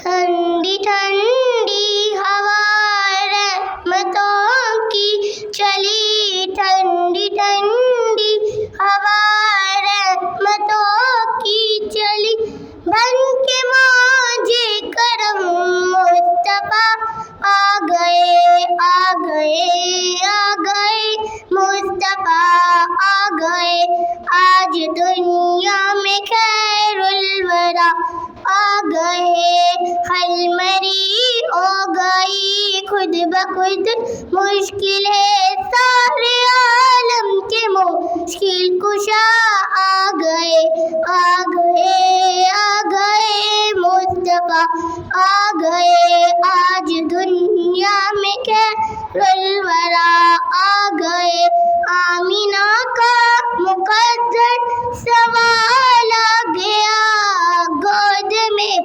ٹھنڈی ٹھنڈی ہوا رحمتوں کی چلی، ٹھنڈی ٹھنڈی ہوا رحمتوں کی چلی، بن کے موج کرم مصطفیٰ آ گئے آ گئے آ گئے، مصطفیٰ آ گئے، آج دنیا میں خیر الورا آ گئے، حل مری ہو گئی خود بخود مشکلیں، سارے عالم کے مشکل کشا آ گئے آ گئے آ گئے، مصطفیٰ آ گئے، آج دنیا میں خیر الورا آ گئے، آمینہ کا مقدر سوال آ گیا، گود میں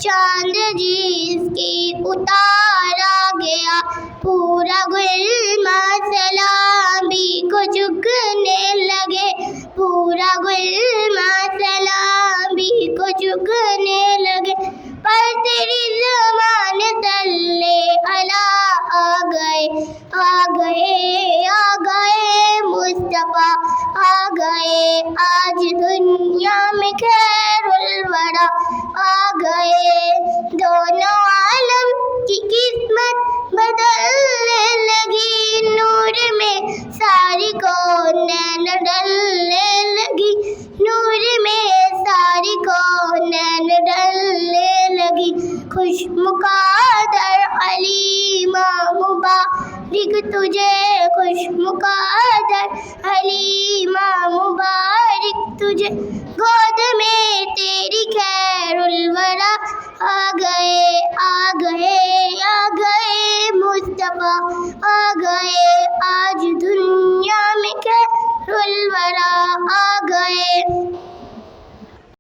چاند جس کی اتارا گیا، پورا گلما سلامی کو جھکنے لگے، پورا گلما سلامی کو جھکنے لگے، پر تیری زبان صلی اللہ آ گئے آ گئے آ گئے، مصطفیٰ آ گئے، آج دنیا میں خیر الورا آ گئے، دونوں عالم کی قسمت بدلنے لگی، نور میں ساری کونین ڈلنے لگی، نور میں ساری کونین ڈلنے لگی، خوش مقدر حلیمہ مبارک تجھے، خوش مقدر حلیمہ مبارک تجھے، گود میں تیری خیر الورا آ گئے آ گئے آ گئے، مصطفیٰ آ گئے، آج دنیا میں خیر الورا آ گئے۔